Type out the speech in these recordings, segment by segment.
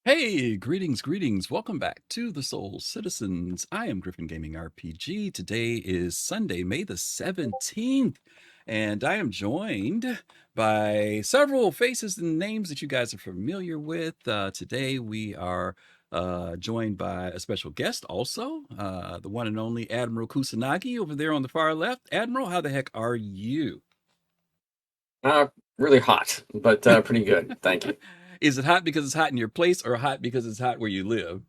Hey, greetings. Welcome back to the Soul Citizens. I am GriffinGamingRPG. Today is Sunday, May the 17th, and I am joined by several faces and names that you guys are familiar with. Today we are joined by a special guest also, the one and only Admiral Kusanagi over there on the far left. Admiral, how the heck are you? Uh, really hot, but pretty good. Thank you. Is it hot because it's hot in your place or hot because it's hot where you live?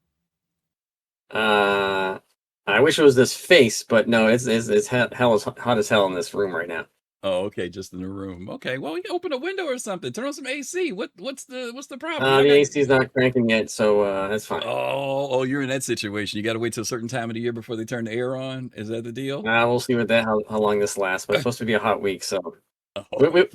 Uh, I wish it was this face, but no, it's hell is hot as hell in this room right now. Oh, okay, just in the room. Okay, well, we can open a window or something. Turn on some AC. What's the problem? I The got. AC's not cranking yet, so that's fine. Oh, you're in that situation. You got to wait till a certain time of the year before they turn the air on. Is that the deal? We'll see what that how long this lasts. But it's supposed to be a hot week, so Oh,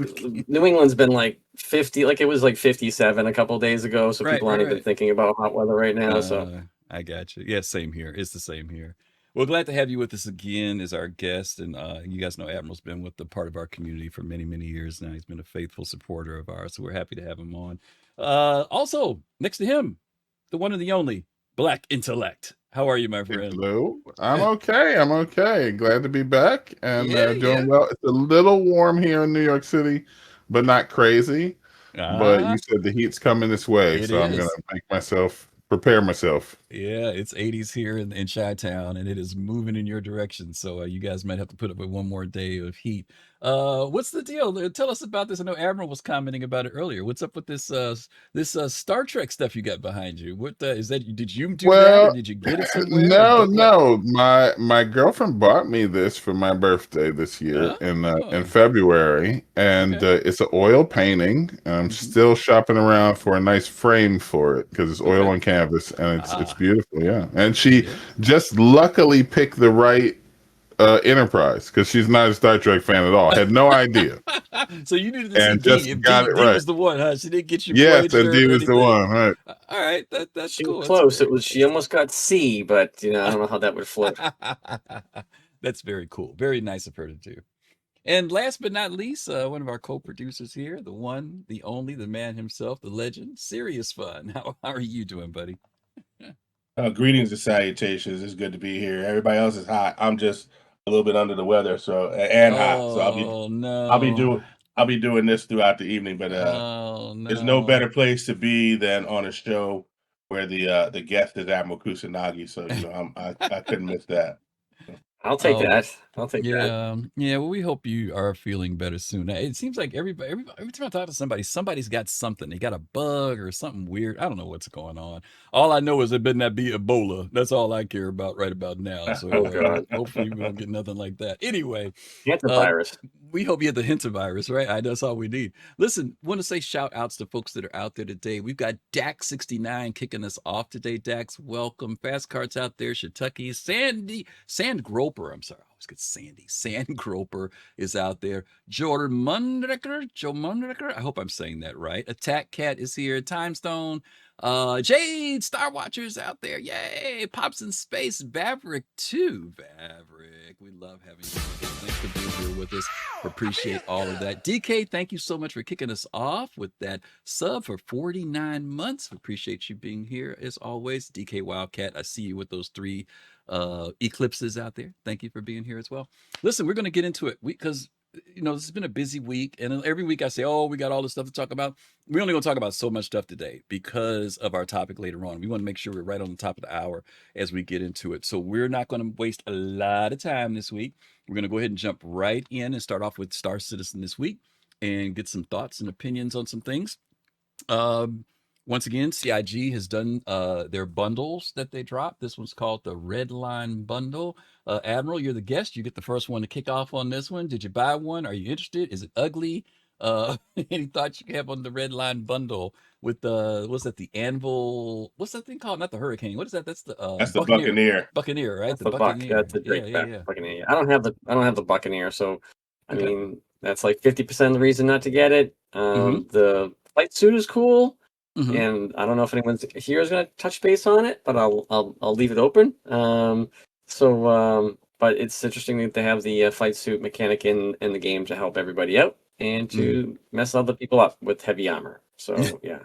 New England's been like 50, like it was like 57 a couple days ago. So right, people right, aren't even right. thinking about hot weather right now. So I got you. Yeah, same here. It's the same here. Well, glad to have you with us again as our guest. And you guys know Admiral's been with the part of our community for many, many years now. He's been a faithful supporter of ours, so we're happy to have him on. Also, next to him, the one and the only Black Intellect. How are you, my friend? Hello. I'm okay. I'm okay. Glad to be back and Yeah, doing yeah. well. It's a little warm here in New York City, but not crazy. But you Ah, said the heat's coming this way, it so I'm gonna is. prepare myself. Yeah, it's 80s here in Chi-Town, and it is moving in your direction. So you guys might have to put up with one more day of heat. What's the deal? Tell us about this. I know Admiral was commenting about it earlier. What's up with this Star Trek stuff you got behind you? What is that? Did you do that, or Well, did you get it somewhere? Or no, what? no. My girlfriend bought me this for my birthday this year in Oh, February, and okay. it's an oil painting. And I'm Hmm. still shopping around for a nice frame for it because it's oil Okay. on canvas, and it's Ah, beautiful. Yeah, and she yeah. just luckily picked the right Enterprise because she's not a Star Trek fan at all. Had no idea, So you needed to see and D. just If got it D right. was the one, huh? She didn't get you Yes, and Voyager D or was the anything. one. Right. All right, that's she was cool. That's close. very She nice. almost got C, but I don't know how that would float. That's very cool. Very nice of her to do. And last but not least, one of our co-producers here, the one, the only, the man himself, the legend, Serious Fun. How are you doing, buddy? Greetings and salutations. It's good to be here. Everybody else is hot. I'm just a little bit under the weather, and hot. So Oh I'll be no. doing I'll be doing this throughout the evening. But Oh there's no no. better place to be than on a show where the guest is Admiral Kusanagi. So I couldn't miss that. I'll take Oh, that. I'll take that. yeah, yeah. Well, we hope you are feeling better soon. It seems like every time I talk to somebody, somebody's got something. They got a bug or something weird. I don't know what's going on. All I know is it better not be Ebola. That's all I care about right about now. So Oh God, hopefully we don't get nothing like that. Anyway, uh, antivirus. we hope you get the hantavirus, right? That's all we need. Listen, want to say shout outs to folks that are out there today. We've got Dax69 kicking us off today. Dax, welcome. Fast Cards out there. Shitucky, Sand Groper. I'm sorry, I always get Sandy. Sand Groper is out there. Joe Mundrecker. I hope I'm saying that right. Attack Cat is here. Timestone. Jade, Star Watchers out there. Yay. Pops in Space. Vaverick too. Vaverick. We love having you with us. Thanks for being here with us. Appreciate all of that. DK, thank you so much for kicking us off with that sub for 49 months. Appreciate you being here as always. DK Wildcat, I see you with those three eclipses out there. Thank you for being here as well. Listen, we're going to get into it because this has been a busy week, and every week I say, "Oh, we got all this stuff to talk about." We're only going to talk about so much stuff today because of our topic later on. We want to make sure we're right on the top of the hour as we get into it. So we're not going to waste a lot of time this week. We're going to go ahead and jump right in and start off with Star Citizen this week and get some thoughts and opinions on some things. Um, Once again, CIG has done their bundles that they dropped. This one's called the Red Line Bundle. Admiral, you're the guest. You get the first one to kick off on this one. Did you buy one? Are you interested? Is it ugly? Any thoughts you have on the Red Line Bundle with the what's that? The Anvil? What's that thing called? Not the Hurricane. What is that? That's the That's the Buccaneer. Buccaneer. Buccaneer, right? That's The the Buck. That's Buccaneer. the Yeah, Drake yeah, yeah. Buccaneer. I don't have the Buccaneer, so I Okay. mean that's like 50% of the reason not to get it. Mm-hmm. The flight suit is cool, Mm-hmm. and I don't know if anyone here is going to touch base on it, but I'll leave it open. But it's interesting that they have the flight suit mechanic in the game to help everybody out and Mm-hmm. to mess other people up with heavy armor. So yeah,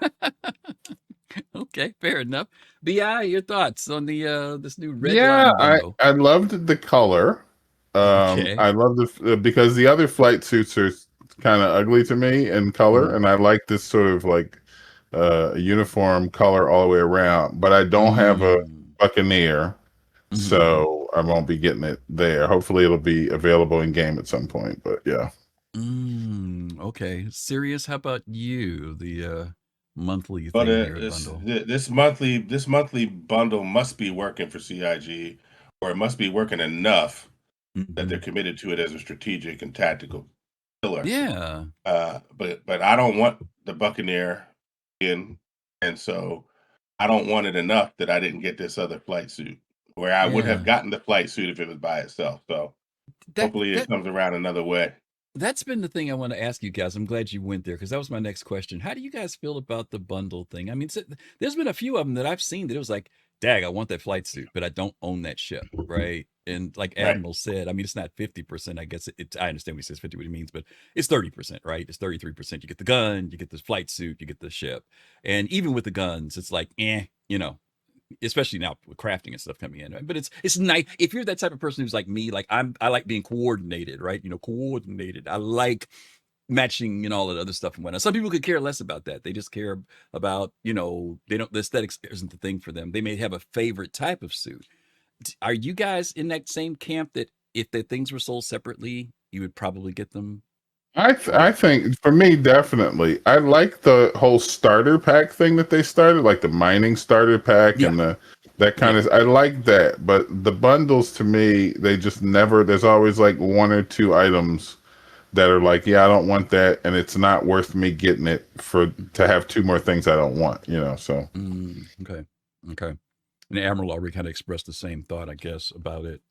Okay, fair enough. Bi, your thoughts on the this new red Yeah, line bundle? I loved the color. Okay. I love because the other flight suits are kind of ugly to me in color, Mm. and I like this sort of like uniform color all the way around. But I don't have a Mm. Buccaneer, Mhm. so I won't be getting it there. Hopefully, it'll be available in game at some point. But yeah, Okay. Serious, how about you? The monthly But thing here bundle. this monthly bundle must be working for CIG, or it must be working enough that they're Mhm. committed to it as a strategic and tactical pillar. Yeah. But I don't want the Buccaneer in, and so I don't want it enough that I didn't get this other flight suit, where I would have Yeah. gotten the flight suit if it was by itself. So That hopefully it that comes around another way. that's been the thing I want to ask you guys. I'm glad you went there because that was my next question. How do you guys feel about the bundle thing? I mean, there's been a few of them that I've seen that it was like, dag, I want that flight suit, but I don't own that ship, right? And like Right. Admiral said, I mean, it's not 50%. I guess I understand what he says 50 what he means, but it's 30%, right? It's 33%. You get the gun, you get the flight suit, you get the ship. And even with the guns, it's like, especially now with crafting and stuff coming in. But it's nice if you're that type of person who's like me. Like I like being coordinated, right? Coordinated. I like matching and all that other stuff and whatnot. Some people could care less about that. They just care about they don't the aesthetics isn't the thing for them. They may have a favorite type of suit. Are you guys in that same camp that if the things were sold separately, you would probably get them? I think for me definitely. I like the whole starter pack thing that they started, like the mining starter pack Yeah, and that kind yeah. of. I like that, but the bundles to me, they just never. There's always like one or two items that are like, yeah, I don't want that, and it's not worth me getting it to have two more things I don't want. So Okay, okay. And Admiral already kind of expressed the same thought, I guess, about it.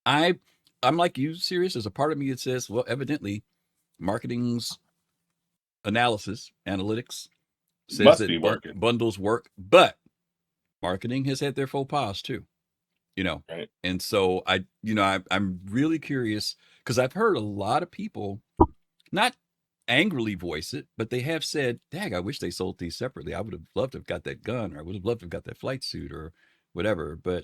I I'm like you, serious. There's a part of me that says, well, evidently, marketing's analytics says Must be that working. bundles work, but marketing has had their faux pas too. Right. And so I'm really curious because I've heard a lot of people not angrily voice it, but they have said, "Dag, I wish they sold these separately. I would have loved to have got that gun, or I would have loved to have got that flight suit, or whatever." But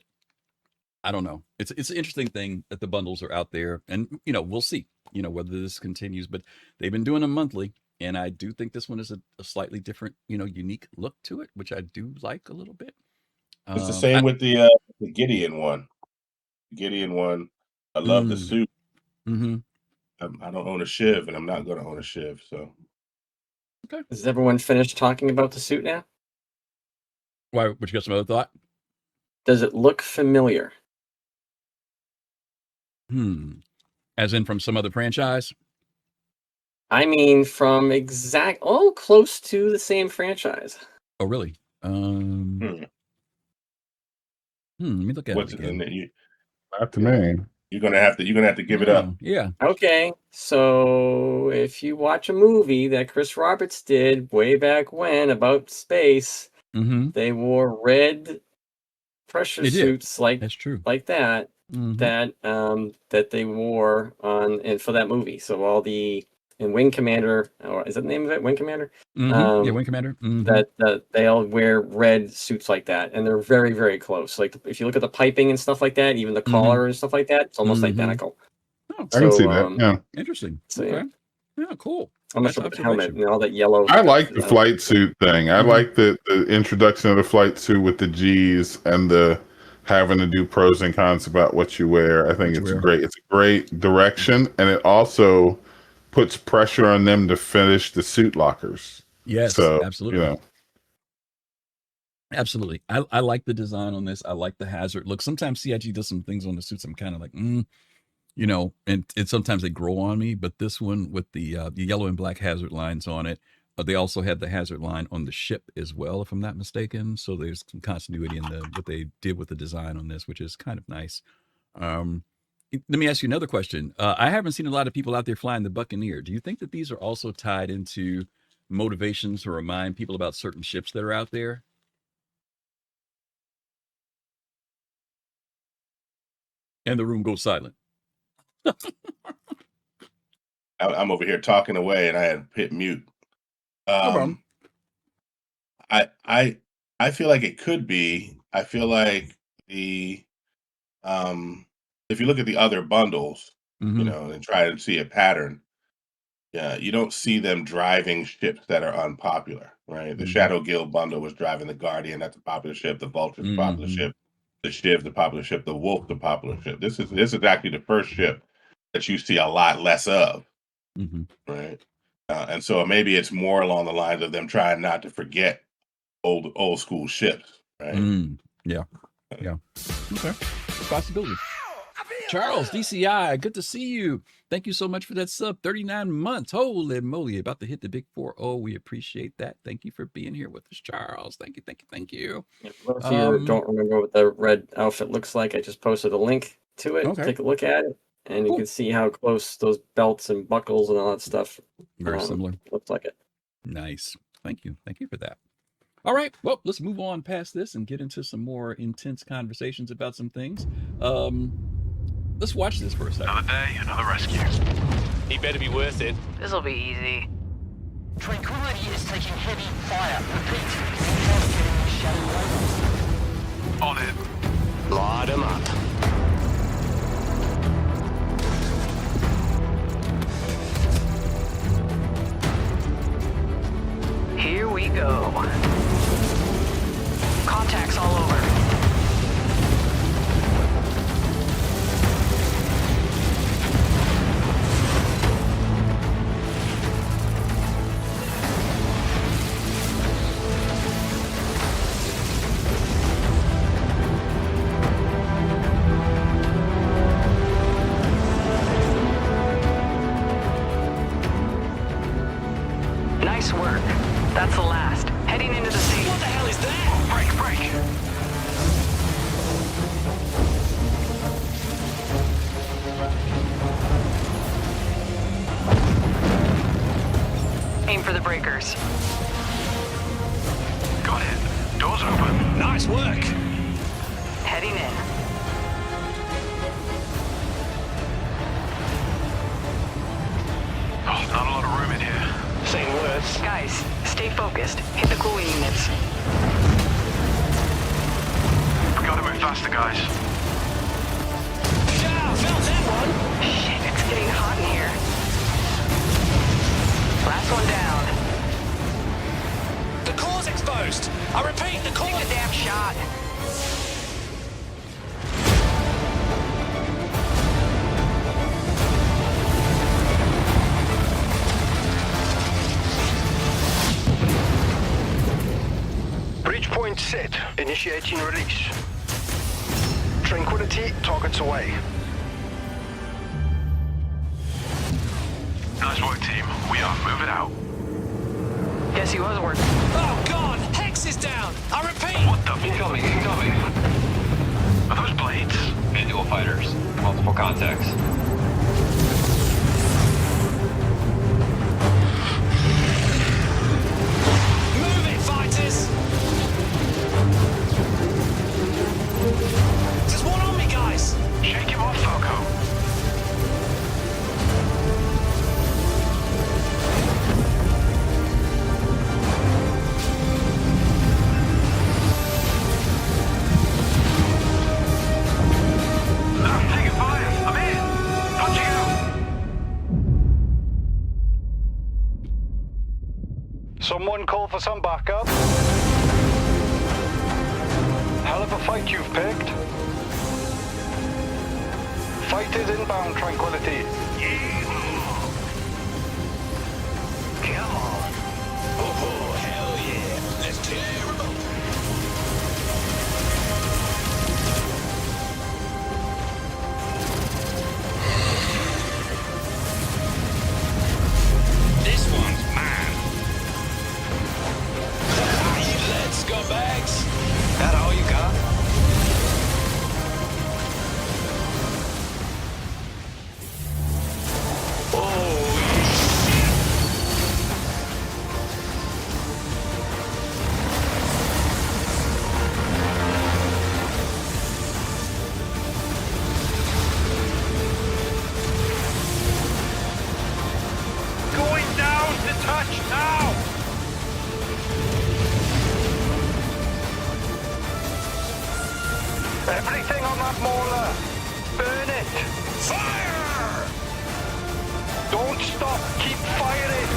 I don't know. It's an interesting thing that the bundles are out there, and we'll see. Whether this continues, but they've been doing them monthly, and I do think this one is a slightly different, unique look to it, which I do like a little bit. It's the I, same with the Gideon one. Gideon one. I love the mm, suit. mm-hmm. I don't own a Shiv, and I'm not going to own a Shiv. So Okay. Is everyone finished talking about the suit now? Why? Would you got some other thought? Does it look familiar? As in from some other franchise? I mean, from close to the same franchise. Oh, really? Let me look at what's it it? And again. not to me. you're gonna have to give it up. Yeah. Okay, so if you watch a movie that Chris Roberts did way back when about space, Mm-hmm. they wore red pressure They did. suits like That's true. that Mm-hmm. that they wore for that movie. So all the in Wing Commander, or is that the name of it? Wing Commander. Yeah, Wing Commander. Mm-hmm. That they all wear red suits like that, and they're very, very close. Like if you look at the piping and stuff like that, even the collar and stuff like that, it's almost identical. Oh, I can see that. Yeah, interesting. So Okay. Yeah, cool. almost Nice with the helmet observation. and all that yellow I stuff. like the flight suit thing. I like the introduction of the flight suit with the G's and the having to do pros and cons about what you wear. I think it's great. It's a great direction, and it also puts pressure on them to finish the suit lockers. Yes, So, absolutely. Absolutely. I like the design on this. I like the hazard look. Sometimes CIG does some things on the suits I'm kind of like, and sometimes they grow on me. But this one with the yellow and black hazard lines on it, they also have the hazard line on the ship as well, if I'm not mistaken. So there's some continuity in what they did with the design on this, which is kind of nice. Let me ask you another question. I haven't seen a lot of people out there flying the Buccaneer. Do you think that these are also tied into motivations to remind people about certain ships that are out there? And the room goes silent. I'm over here talking away, and I had hit mute. No problem. I feel like it could be. I feel like if you look at the other bundles, and try to see a pattern, yeah, you don't see them driving ships that are unpopular, right? The Shadow Guild bundle was driving the Guardian, that's a popular ship. The Vulture's a popular ship. The Shiv, the popular ship. The Wolf, the popular ship. This is actually the first ship that you see a lot less of, right? And so maybe it's more along the lines of them trying not to forget old school ships, right? Yeah. Okay, possibility. Charles, DCI, good to see you. Thank you so much for that sub. 39 months. Holy moly, about to hit the big 4-0. We appreciate that. Thank you for being here with us, Charles. Thank you. Yeah, if you don't remember what the red outfit looks like, I just posted a link to it. Okay. Take a look at it, and you can see how close those belts and buckles and all that stuff very similar. Looks like it. Nice. Thank you for that. All right, well, let's move on past this and get into some more intense conversations about some things. Let's watch this for a second. Another day, another rescue. He better be worth it. This'll be easy. Tranquility is taking heavy fire. Repeat. On it. Light 'em up. Here we go. Contacts all over. Nice work. That's the last. Heading into the sea. What the hell is that? Break. Aim for the breakers. Got it. Doors open. Nice work. Heading in. Oh, not a lot of room in here. Saying words. Guys, stay focused. Hit the cooling units. We gotta move faster, guys. Yeah, felt that one. Shit, it's getting hot in here. Last one down. The core's exposed. I repeat, the core. Take the damn shot. Breach point set. Initiating release. Tranquility, targets away. Nice work, team. We are moving out. Guess he was working. Oh, God. Hex is down. I repeat. What the? Incoming. Are those blades? Manual fighters. Multiple contacts. Move it, fighters. There's one on me, guys. Shake him off, Falco. I'm taking fire. I'm in. Punching out. Someone call for some backup. Hell of a fight you've picked. Fighters inbound, Tranquility. Come on. Oh, hell yeah. Let's tear 'em up. This one's mine. You let scumbags. That all you got? Fire! Don't stop. Keep firing.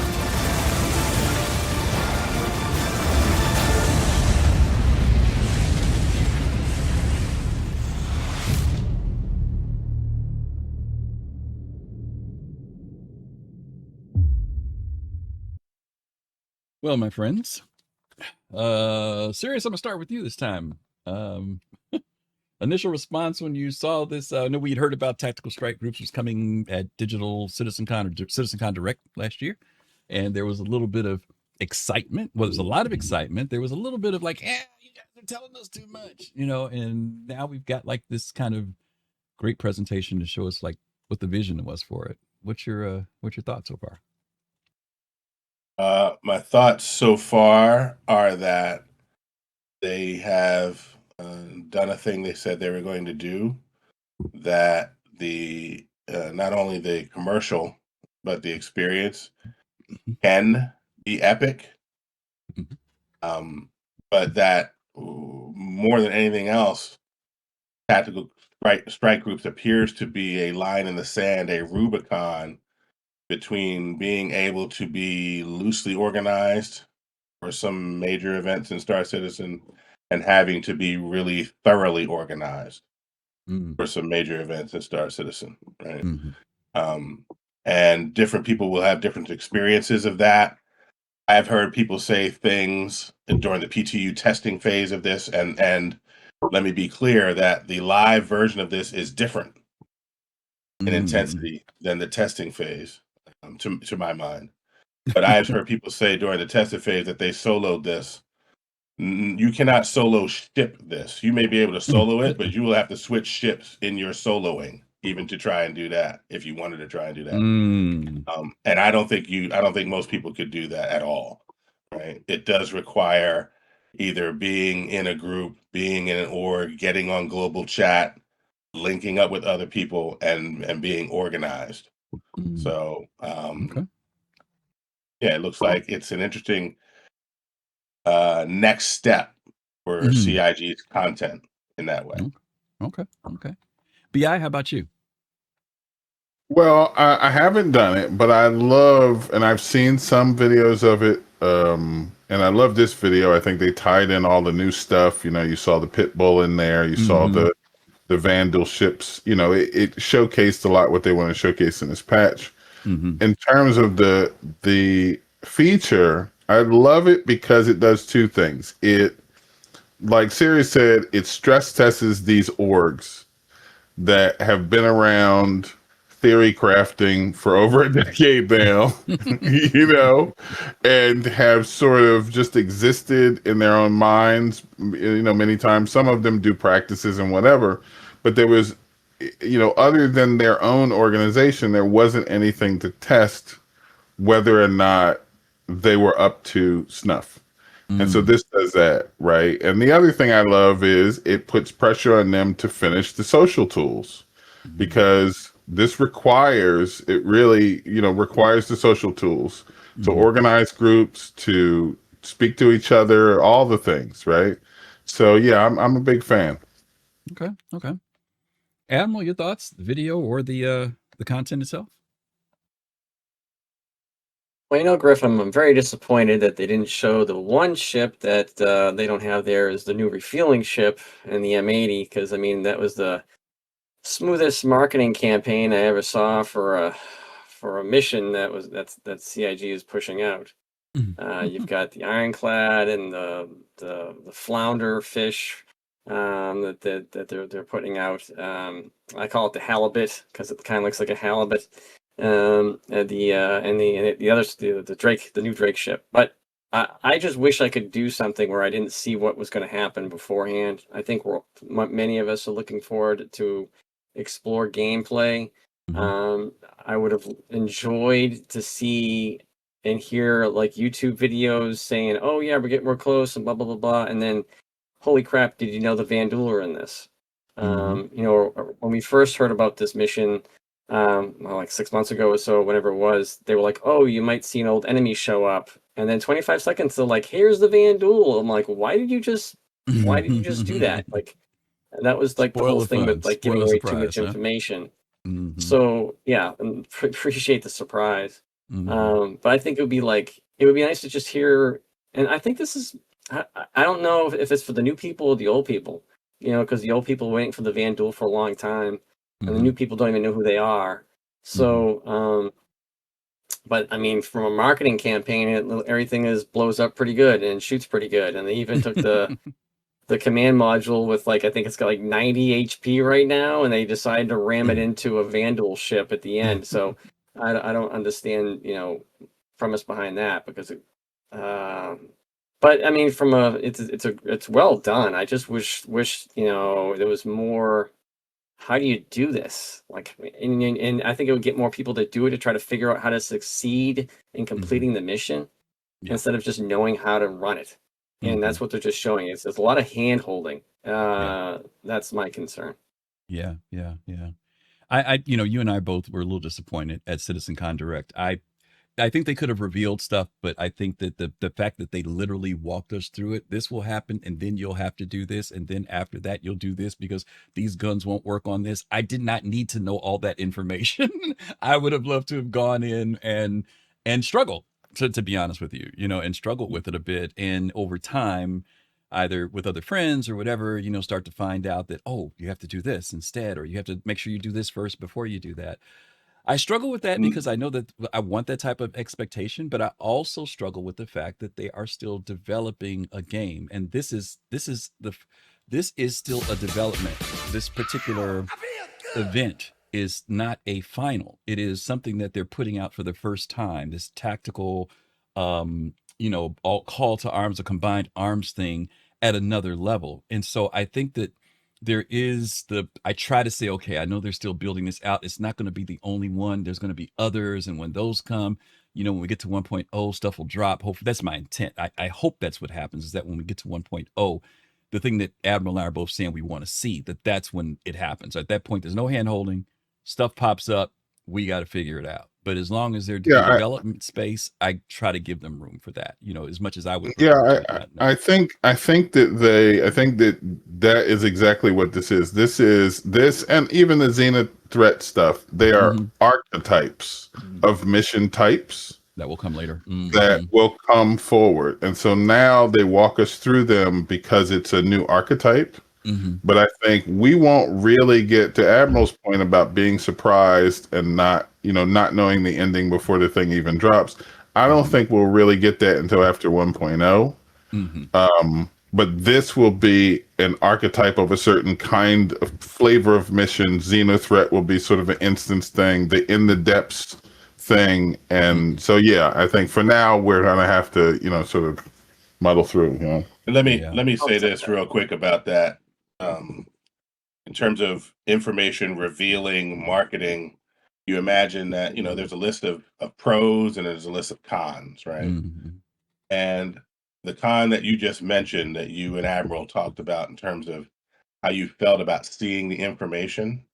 Well, my friends, Sirius, I'm gonna start with you this time. Initial response when you saw this? I know we'd heard about Tactical Strike Groups was coming at Digital CitizenCon or CitizenCon Direct last year, and there was a little bit of excitement. Well, there's a lot of excitement. There was a little bit of like, you guys are telling us too much, and now we've got like this kind of great presentation to show us like what the vision was for it. What's your thoughts so far? My thoughts so far are that they have done a thing they said they were going to do, that the not only the commercial but the experience can be epic, but that more than anything else, Tactical Strike Groups appears to be a line in the sand, a Rubicon between being able to be loosely organized for some major events in Star Citizen and having to be really thoroughly organized for some major events in Star Citizen, right? And different people will have different experiences of that. I've heard people say things during the PTU testing phase of this, and let me be clear that the live version of this is different in intensity than the testing phase, to my mind. But I've heard people say during the testing phase that they soloed this. You cannot solo ship this. You may be able to solo it, but you will have to switch ships in your soloing, even to try and do that if you wanted to try and do that. And I don't think most people could do that at all. Right? It does require either being in a group, being in an org, getting on global chat, linking up with other people, and being organized. So yeah, it looks like it's an interesting next step for CIG's content in that way. Okay. BI, how about you? Well, I haven't done it, but I love, and I've seen some videos of it, and I love this video. I think they tied in all the new stuff. You saw the Pit Bull in there. You saw the Vandal ships. It showcased a lot what they want to showcase in this patch. In terms of the feature, I love it because it does two things. It, like Sirius said, it stress tests these orgs that have been around theory crafting for over a decade now, and have sort of just existed in their own minds, many times. Some of them do practices and whatever, but there was, other than their own organization, there wasn't anything to test whether or not they were up to snuff. And so this does that, right? And the other thing I love is it puts pressure on them to finish the social tools, because this requires the social tools to organize groups, to speak to each other, all the things, right? So yeah, I'm a big fan. Okay. Admiral, your thoughts? The video or the content itself? Well, Griffin, I'm very disappointed that they didn't show the one ship that they don't have there is the new refueling ship and the M80, because that was the smoothest marketing campaign I ever saw for a mission that CIG is pushing out. You've got the Ironclad and the flounder fish that they're putting out. I call it the halibut because it kind of looks like a halibut. And the others, the Drake, the new Drake ship. But I just wish I could do something where I didn't see what was going to happen beforehand. I think many of us are looking forward to explore gameplay. I would have enjoyed to see and hear like YouTube videos saying, "Oh yeah, we're close," and blah blah blah blah, and then, holy crap, did you know the Vandal are in this? When we first heard about this mission, like 6 months ago or so, whenever it was, they were like, "Oh, you might see an old enemy show up," and then 25 seconds they're like, "Here's the Vandal." I'm like, why did you just do that? Like, that was like the whole thing with like giving away too much information. So yeah, and appreciate the surprise. Mm-hmm. But I think it would be nice to just hear. And I think this is, I don't know if it's for the new people or the old people, because the old people were waiting for the Van Duel for a long time, and the new people don't even know who they are. So, but I mean, from a marketing campaign, everything blows up pretty good and shoots pretty good, and they even took the command module with I think it's got 90 HP right now, and they decided to ram it into a Vandal ship at the end. So I don't understand premise behind that, because but I mean, it's well done. I just wish there was more. How do you do this? And I think it would get more people to do it, to try to figure out how to succeed in completing the mission, instead of just knowing how to run it. And that's what they're just showing. There's a lot of hand holding. That's my concern. Yeah. I you and I both were a little disappointed at CitizenCon Direct. I think they could have revealed stuff, but I think that the fact that they literally walked us through it, this will happen, and then you'll have to do this, and then after that you'll do this because these guns won't work on this. I did not need to know all that information. I would have loved to have gone in and struggled, to be honest with you, and struggled with it a bit, and over time, either with other friends or whatever, start to find out that, oh, you have to do this instead, or you have to make sure you do this first before you do that. I struggle with that because I know that I want that type of expectation, but I also struggle with the fact that they are still developing a game, and this is still a development. This particular event is not a final. It is something that they're putting out for the first time. This tactical, all call to arms, a combined arms thing at another level, and so I think that I try to say, okay, I know they're still building this out. It's not going to be the only one. There's going to be others. And when those come, when we get to 1.0, stuff will drop. Hopefully, that's my intent. I hope that's what happens, is that when we get to 1.0, the thing that Admiral and I are both saying we want to see, that's when it happens. At that point, there's no hand holding. Stuff pops up. We got to figure it out. But as long as they're in development space, I try to give them room for that, as much as I would. I think that is exactly what this is. This, and even the Zenith threat stuff, they are archetypes of mission types that will come later, that will come forward. And so now they walk us through them because it's a new archetype. But I think we won't really get to Admiral's point about being surprised and not knowing the ending before the thing even drops. I don't think we'll really get that until after 1.0. But this will be an archetype of a certain kind of flavor of mission. Xenothreat will be sort of an instance thing, the in the depths thing. And so, yeah, I think for now we're going to have to, sort of muddle through. And let me say this real quick about that. In terms of information revealing, marketing, you imagine that, there's a list of pros and there's a list of cons, right? And the con that you just mentioned, that you and Admiral talked about in terms of how you felt about seeing the information,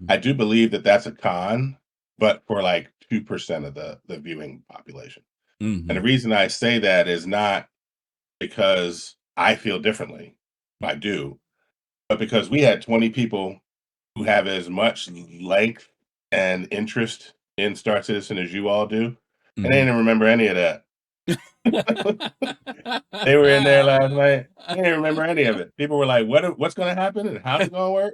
I do believe that that's a con, but for 2% of the viewing population. And the reason I say that is not because I feel differently. I do. But because we had 20 people who have as much length and interest in Star Citizen as you all do, and they didn't remember any of that. They were in there last night. They didn't remember any of it. People were like, what's going to happen and how's it going to work?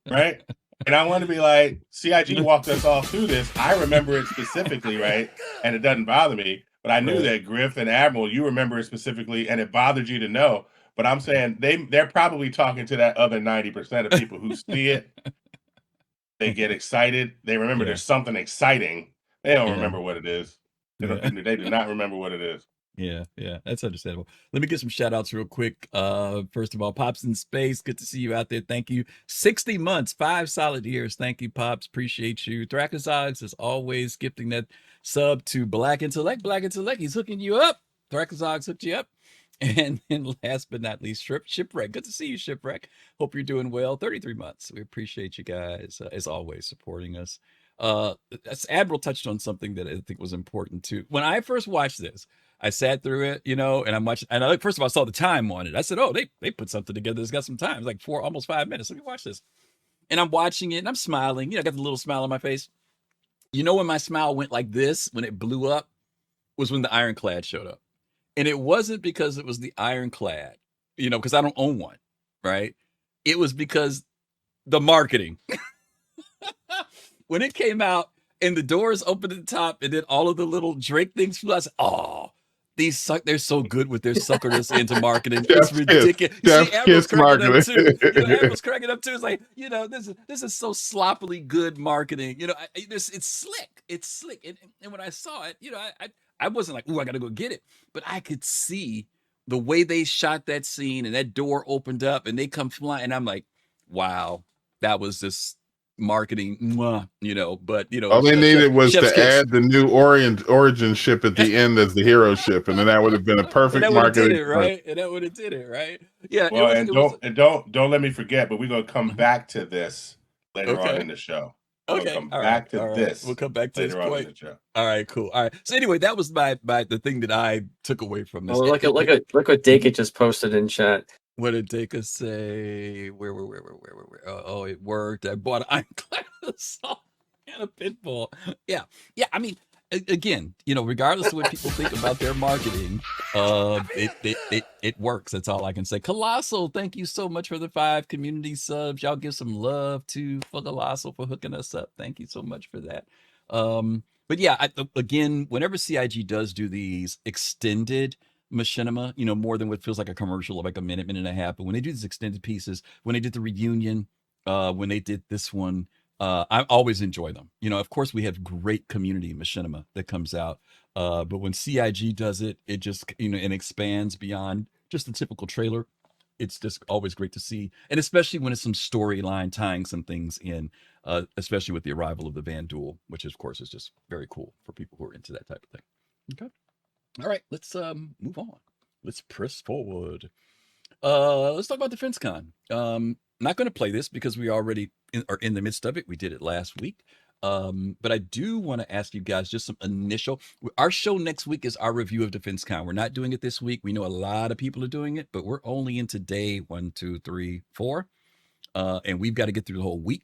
Right? And I want to be like, CIG walked us all through this. I remember it specifically, right? And it doesn't bother me. But I knew that Griff and Admiral, you remember it specifically, and it bothered you to know. But I'm saying they're probably talking to that other 90% of people who see it. They get excited. They remember there's something exciting. They don't remember what it is. They do not remember what it is. Yeah, that's understandable. Let me get some shout outs real quick. First of all, Pops in Space, good to see you out there. Thank you. 60 months, 5 solid years. Thank you, Pops. Appreciate you. Thracozogs, as always, gifting that sub to Black Intellect. Black Intellect, he's hooking you up. Thracozogs hooked you up. And then last but not least, Shipwreck. Good to see you, Shipwreck. Hope you're doing well. 33 months. We appreciate you guys, as always, supporting us. Admiral touched on something that I think was important too. When I first watched this, I sat through it, and I'm watching, and first of all, I saw the time on it. I said, oh, they put something together that's got some time. It's like almost 5 minutes. Let me watch this. and I'm watching it and I'm smiling. I got the little smile on my face. When my smile went like this, when it blew up, was when the Ironclad showed up. And it wasn't because it was the Ironclad, because I don't own one, right? It was because the marketing. When it came out and the doors opened at the top and then all of the little Drake things flew out, I said, oh, they're so good with their sucking us into marketing. It's ridiculous. You see, Admiral's cracking up too. Admiral's cracking up too. It's like, this is so sloppily good marketing. It's slick. It's slick. And when I saw it, I wasn't like, ooh, I got to go get it. But I could see the way they shot that scene and that door opened up and they come flying. And I'm like, wow, that was just marketing, but all they needed was to add the new origin ship at the end as the hero ship, and then that would have been a perfect marketing, right? And that would have did it, right? Yeah. Well, don't let me forget, but we're gonna come back to this later on in the show. Okay. Come back to this. We'll come back to this later on point. in the show. All right, cool. All right. So anyway, that was the thing that I took away from this. Oh, look what Daka just posted in chat. What did Daka say? Where? Oh, it worked. I bought an Ironclad assault and a pitbull. Yeah. I mean, again, regardless of what people think about their marketing, it works. That's all I can say. Colossal, thank you so much for the 5 community subs. Y'all give some love to for Colossal for hooking us up. Thank you so much for that. But yeah, again, whenever CIG does do these extended machinima, more than what feels like a commercial of like a minute and a half, but when they do these extended pieces, when they did the reunion, when they did this one, I always enjoy them. Of course we have great community machinima that comes out, but when CIG does it, it just it expands beyond just the typical trailer. It's just always great to see, and especially when it's some storyline tying some things in, especially with the arrival of the Van Duel, which of course is just very cool for people who are into that type of thing. Okay. All right, let's move on. Let's press forward. Let's talk about DefenseCon. Not going to play this because we already are in the midst of it. We did it last week. But I do want to ask you guys just some initial. Our show next week is our review of DefenseCon. We're not doing it this week. We know a lot of people are doing it, but we're only into day 1, 2, 3, 4. And we've got to get through the whole week,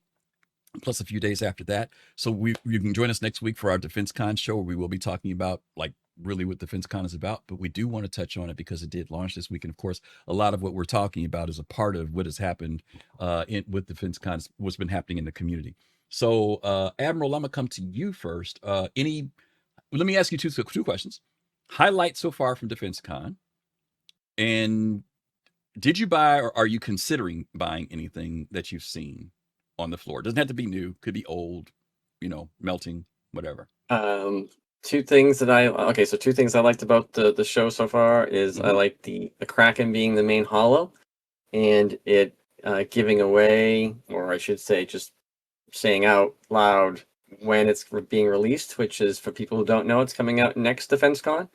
plus a few days after that. So you can join us next week for our DefenseCon show, where we will be talking about really what DefenseCon is about, but we do want to touch on it because it did launch this week. And of course, a lot of what we're talking about is a part of what has happened with DefenseCon, what's been happening in the community. So Admiral, I'm gonna come to you first. Let me ask you two questions. Highlights so far from DefenseCon, and did you buy or are you considering buying anything that you've seen on the floor? It doesn't have to be new, could be old, melting, whatever. Two things I liked about the show so far is I like the Kraken being the main holo, and it giving away, or I should say just saying out loud when it's being released, which is, for people who don't know, it's coming out next DefenseCon.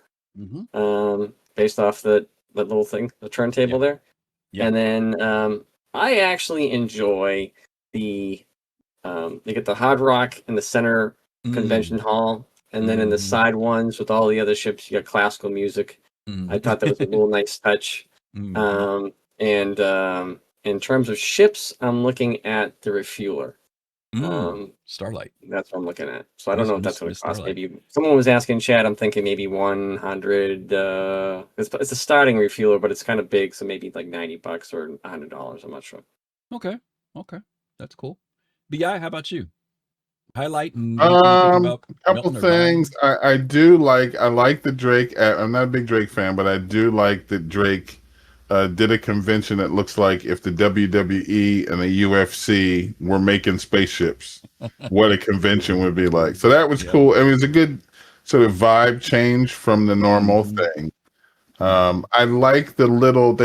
Based off that little thing, the turntable there. And then I actually enjoy they get the Hard Rock in the center convention hall. And then in the side ones with all the other ships, you got classical music. I thought that was a little nice touch. And in terms of ships, I'm looking at the refueler. Starlight. That's what I'm looking at. So I don't know if that's going to cost. Maybe someone was asking in chat. I'm thinking maybe 100. It's a starting refueler, but it's kind of big, so maybe like $90 or $100. I'm not sure. Okay, that's cool. Bi, how about you? Highlight and a couple things. I like the Drake. I'm not a big Drake fan, but I do like that Drake did a convention that looks like if the WWE and the UFC were making spaceships, what a convention would be like. So that was cool. I mean, it's a good sort of vibe change from the normal thing. I like they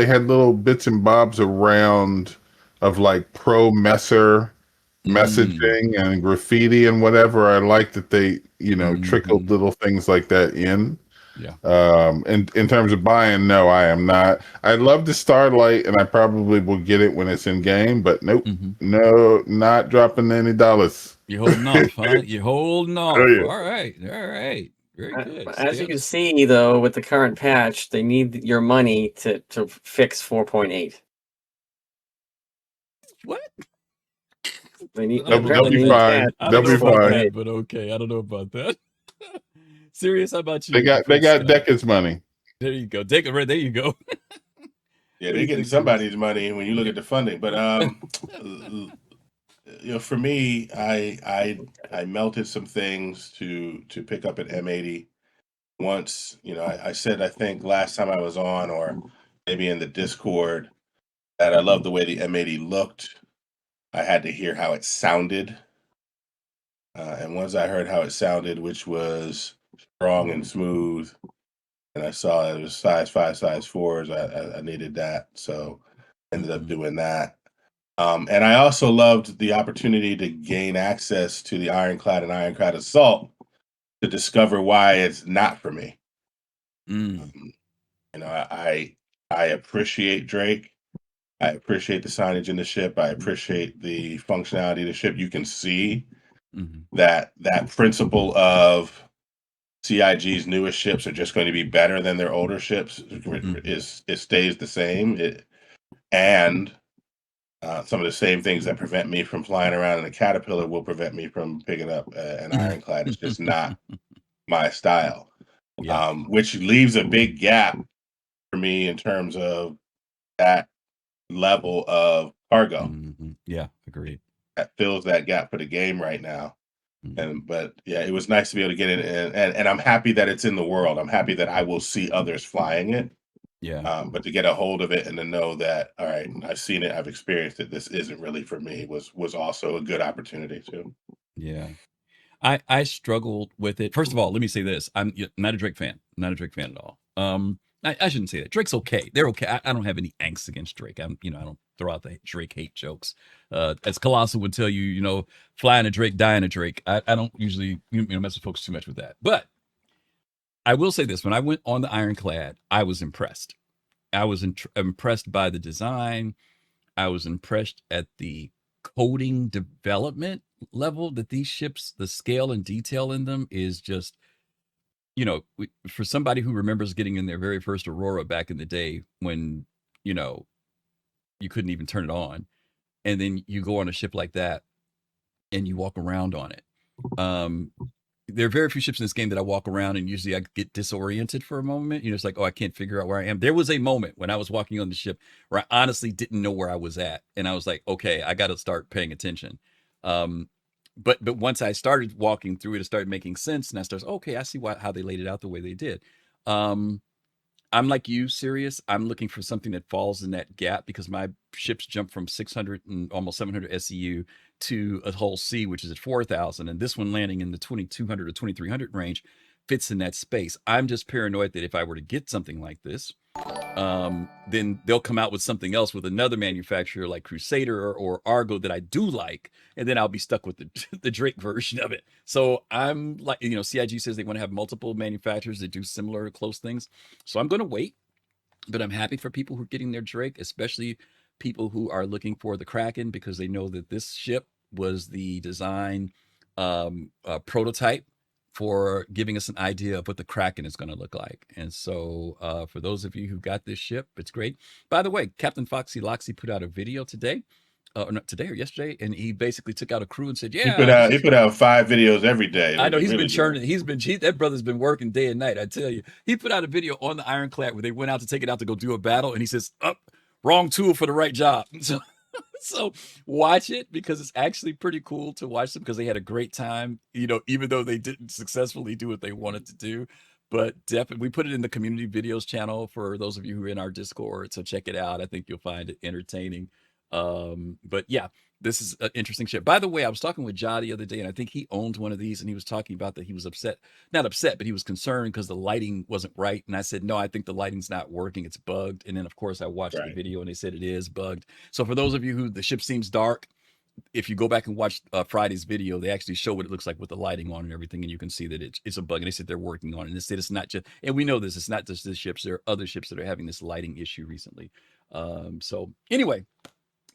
had little bits and bobs around of like pro messer messaging and graffiti and whatever. I like that they, trickled little things like that in. In terms of buying, no, I am not. I love the Starlight, and I probably will get it when it's in game, but nope, no, not dropping any dollars. You holding off, huh? You holding off. Oh, yeah. All right, very good. As you can see, though, with the current patch, they need your money to fix 4.8. What? They need. They'll be fine. They'll be fine. But okay, I don't know about that. Serious, how about you? They got Decca's money. There you go. Take it right. There you go. Yeah, they're getting somebody's money when you look at the funding. But for me, I melted some things to pick up at M80. Once, I said, I think last time I was on, or maybe in the Discord, that I love the way the M80 looked. I had to hear how it sounded. And once I heard how it sounded, which was strong and smooth, and I saw it was size 5, size 4s, I needed that. So ended up doing that. And I also loved the opportunity to gain access to the Ironclad and Ironclad Assault to discover why it's not for me. I appreciate Drake. I appreciate the signage in the ship. I appreciate the functionality of the ship. You can see that principle of CIG's newest ships are just going to be better than their older ships. It stays the same. And some of the same things that prevent me from flying around in a Caterpillar will prevent me from picking up an Ironclad. It's just not my style. Which leaves a big gap for me in terms of that level of cargo. Yeah, agreed. That fills that gap for the game right now. But yeah, it was nice to be able to get it in, and I'm happy that it's in the world. I'm happy that I will see others flying it. Yeah. But to get a hold of it and to know that, all right, I've seen it, I've experienced it, this isn't really for me, was also a good opportunity too. Yeah. I struggled with it. First of all, let me say this. I'm not a Drake fan. I'm not a Drake fan at all. I shouldn't say that. Drake's okay. They're okay. I don't have any angst against Drake. I don't throw out the Drake hate jokes. As Colossal would tell you, flying a Drake, dying a Drake. I don't usually mess with folks too much with that. But I will say this. When I went on the Ironclad, I was impressed. I was impressed by the design. I was impressed at the coding development level that these ships, the scale and detail in them is just, for somebody who remembers getting in their very first Aurora back in the day when, you couldn't even turn it on. And then you go on a ship like that and you walk around on it. There are very few ships in this game that I walk around and usually I get disoriented for a moment. It's like, oh, I can't figure out where I am. There was a moment when I was walking on the ship where I honestly didn't know where I was at. And I was like, okay, I got to start paying attention. But once I started walking through it, it started making sense. And I started, okay, I see how they laid it out the way they did. I'm like you, Serious. I'm looking for something that falls in that gap because my ships jump from 600 and almost 700 SEU to a Hull C, which is at 4,000. And this one landing in the 2,200 or 2,300 range fits in that space. I'm just paranoid that if I were to get something like this, then they'll come out with something else with another manufacturer like Crusader or Argo that I do like, and then I'll be stuck with the Drake version of it. So I'm like, CIG says they want to have multiple manufacturers that do similar close things. So I'm going to wait, but I'm happy for people who are getting their Drake, especially people who are looking for the Kraken, because they know that this ship was the design prototype for giving us an idea of what the Kraken is going to look like. And so for those of you who got this ship, it's great. By the way, Captain Foxy Loxy put out a video today, or not today or yesterday, and he basically took out a crew and said, yeah. He put out 5 videos every day. I know, he's been churning. That brother's been working day and night, I tell you. He put out a video on the Ironclad where they went out to take it out to go do a battle, and he says, wrong tool for the right job. So watch it because it's actually pretty cool to watch them because they had a great time, even though they didn't successfully do what they wanted to do. But definitely, we put it in the community videos channel for those of you who are in our Discord. So check it out. I think you'll find it entertaining. But yeah, this is an interesting ship. By the way, I was talking with Ja the other day, and I think he owned one of these, and he was talking about that he was not upset, but he was concerned because the lighting wasn't right. And I said, no, I think the lighting's not working. It's bugged. And then, of course, I watched the video, and they said it is bugged. So for those of you who the ship seems dark, if you go back and watch Friday's video, they actually show what it looks like with the lighting on and everything, and you can see that it's a bug. And they said they're working on it. And they said it's not just, and we know this, it's not just this ships. There are other ships that are having this lighting issue recently. So anyway,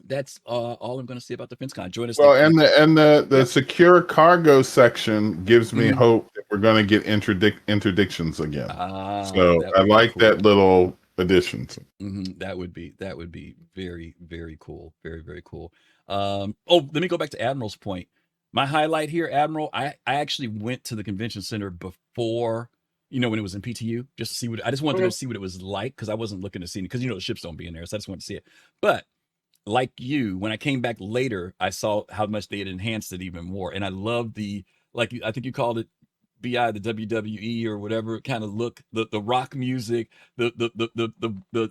that's all I'm going to say about DefenseCon. Join us. Well, and the secure cargo section gives me hope that we're going to get interdictions again. So I like cool. That little addition. That would be very, very cool. Very, very cool. Let me go back to Admiral's point. My highlight here, Admiral, I actually went to the convention center before, when it was in PTU, just to see I just wanted to go see what it was like, because I wasn't looking to see it, because the ships don't be in there, so I just wanted to see it. But like you, when I came back later, I saw how much they had enhanced it even more, and I love I think you called it BI, the WWE or whatever kind of look, the rock music, the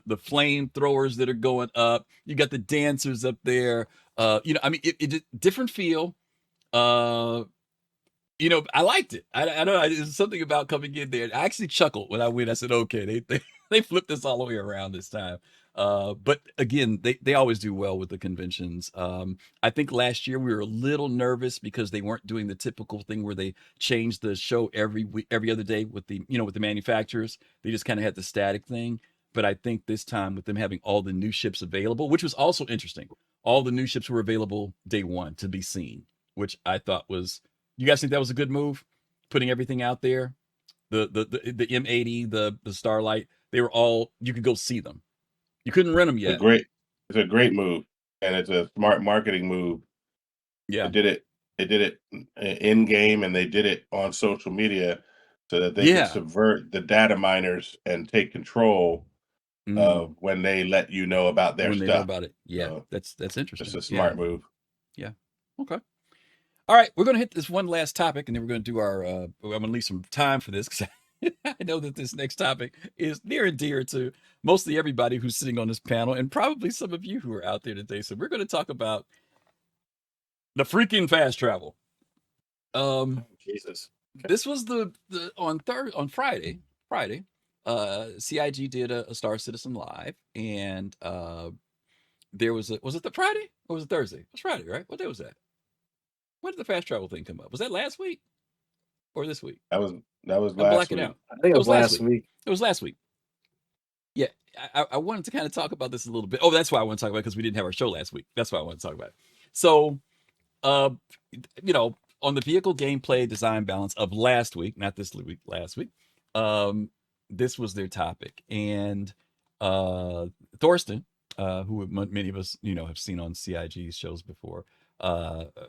flamethrowers that are going up. You got the dancers up there. It different feel. I liked it. I know there's something about coming in there. I actually chuckled when I went. I said, okay, they flipped this all the way around this time. But again, they always do well with the conventions. I think last year we were a little nervous because they weren't doing the typical thing where they changed the show every week, every other day with the manufacturers. They just kind of had the static thing. But I think this time, with them having all the new ships available, which was also interesting, all the new ships were available day one to be seen, which I thought was. You guys think that was a good move, putting everything out there? The M80, the Starlight, they were all, you could go see them. You couldn't rent them yet. It's a great move, and it's a smart marketing move. Yeah, They did it in game, and they did it on social media so that they could subvert the data miners and take control of when they let you know about their when stuff. They know about it. Yeah, so that's interesting. It's a smart move. Yeah. Okay. All right, we're going to hit this one last topic, and then we're going to do our. I'm going to leave some time for this, because I know that this next topic is near and dear to mostly everybody who's sitting on this panel, and probably some of you who are out there today. So we're going to talk about the freaking fast travel. Jesus. Okay. This was on Friday. CIG did a Star Citizen Live, and there was it the Friday or was it Thursday? It was Friday, right? What day was that? When did the fast travel thing come up? Was that last week or this week? That was last blacking week. Out. I think it was last week. It was last week. Yeah, I wanted to kind of talk about this a little bit. Oh, that's why I want to talk about it, because we didn't have our show last week. That's why I want to talk about it. So, on the vehicle gameplay design balance of last week, not this week, last week, this was their topic. And Thorsten, who many of us, have seen on CIG's shows before,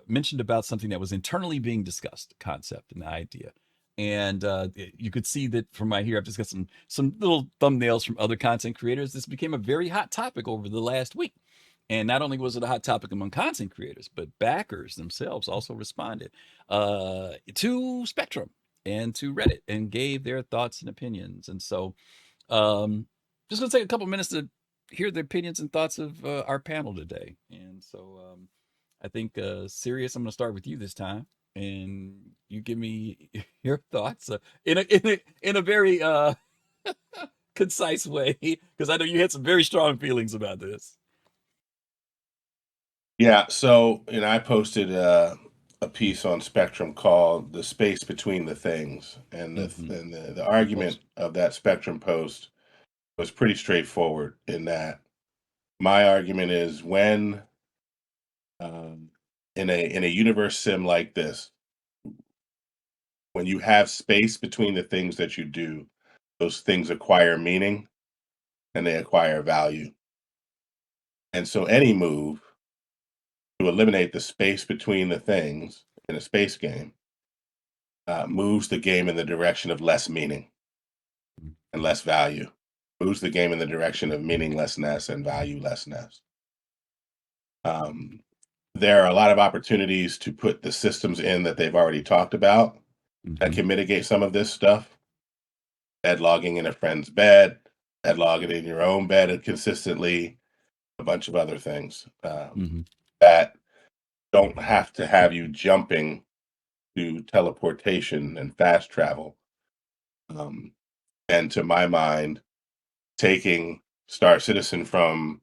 mentioned about something that was internally being discussed, concept and the idea. And you could see that from right here, I've just got some little thumbnails from other content creators. This became a very hot topic over the last week. And not only was it a hot topic among content creators, but backers themselves also responded to Spectrum and to Reddit and gave their thoughts and opinions. And so just going to take a couple minutes to hear the opinions and thoughts of our panel today. And so I think, Sirius, I'm going to start with you this time, and you give me your thoughts in a very concise way, because I know you had some very strong feelings about this. Yeah, so I posted a piece on Spectrum called "The Space Between the Things," and the argument of that Spectrum post was pretty straightforward. In that, my argument is when in a universe sim like this, when you have space between the things that you do, those things acquire meaning and they acquire value. And so any move to eliminate the space between the things in a space game moves the game in the direction of less meaning and less value, moves the game in the direction of meaninglessness and valuelessness. There are a lot of opportunities to put the systems in that they've already talked about that can mitigate some of this stuff. Bed logging in a friend's bed, bed logging in your own bed consistently, a bunch of other things that don't have to have you jumping to teleportation and fast travel. And to my mind, taking Star Citizen from